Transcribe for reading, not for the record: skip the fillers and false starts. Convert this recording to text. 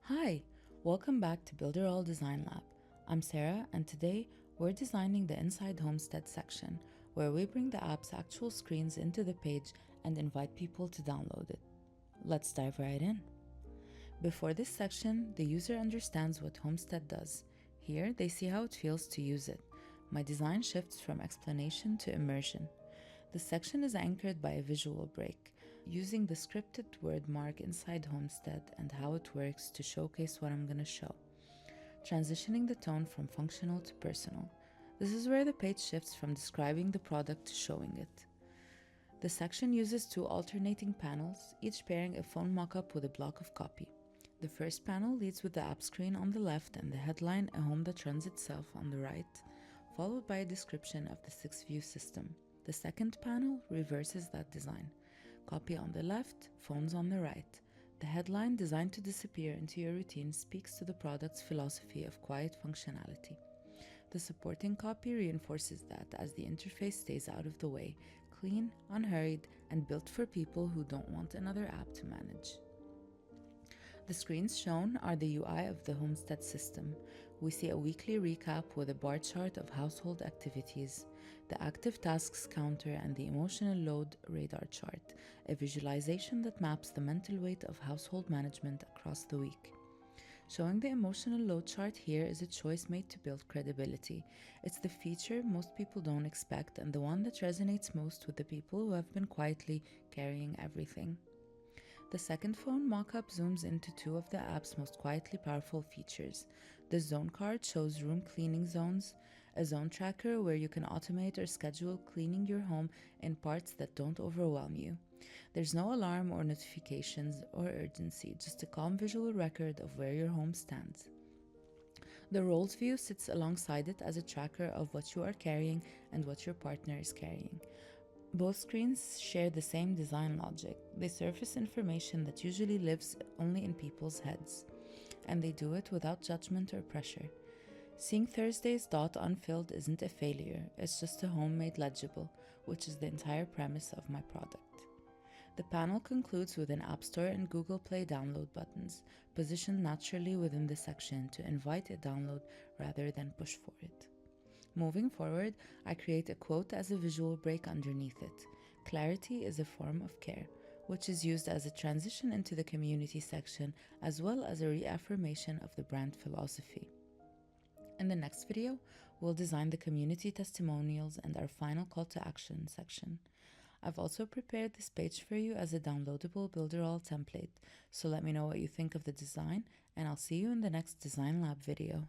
Hi, welcome back to Builderall Design Lab. I'm Sarah, and today we're designing the Inside Homestead section, where we bring the app's actual screens into the page and invite people to download it. Let's dive right in. Before this section, the user understands what Homestead does. Here, they see how it feels to use it. My design shifts from explanation to immersion. The section is anchored by a visual break, using the scripted word mark inside Homestead and how it works to showcase what I'm going to show, transitioning the tone from functional to personal. This is where the page shifts from describing the product to showing it. The section uses two alternating panels, each pairing a phone mockup with a block of copy. The first panel leads with the app screen on the left and the headline, "A home that runs itself," on the right, followed by a description of the 6-view system. The second panel reverses that design. Copy on the left, phones on the right. The headline, designed to disappear into your routine, speaks to the product's philosophy of quiet functionality. The supporting copy reinforces that as the interface stays out of the way, clean, unhurried, and built for people who don't want another app to manage. The screens shown are the UI of the Homestead system. We see a weekly recap with a bar chart of household activities, the active tasks counter, and the emotional load radar chart, a visualization that maps the mental weight of household management across the week. Showing the emotional load chart here is a choice made to build credibility. It's the feature most people don't expect and the one that resonates most with the people who have been quietly carrying everything. The second phone mockup zooms into two of the app's most quietly powerful features. The zone card shows room cleaning zones, a zone tracker where you can automate or schedule cleaning your home in parts that don't overwhelm you. There's no alarm or notifications or urgency, just a calm visual record of where your home stands. The roles view sits alongside it as a tracker of what you are carrying and what your partner is carrying. Both screens share the same design logic. They surface information that usually lives only in people's heads, and they do it without judgment or pressure. Seeing Thursday's dot unfilled isn't a failure, it's just a home made legible, which is the entire premise of my product. The panel concludes with an App Store and Google Play download buttons, positioned naturally within the section to invite a download rather than push for it. Moving forward, I create a quote as a visual break underneath it. "Clarity is a form of care," which is used as a transition into the community section as well as a reaffirmation of the brand philosophy. In the next video, we'll design the community testimonials and our final call to action section. I've also prepared this page for you as a downloadable Builderall template, so let me know what you think of the design, and I'll see you in the next Design Lab video.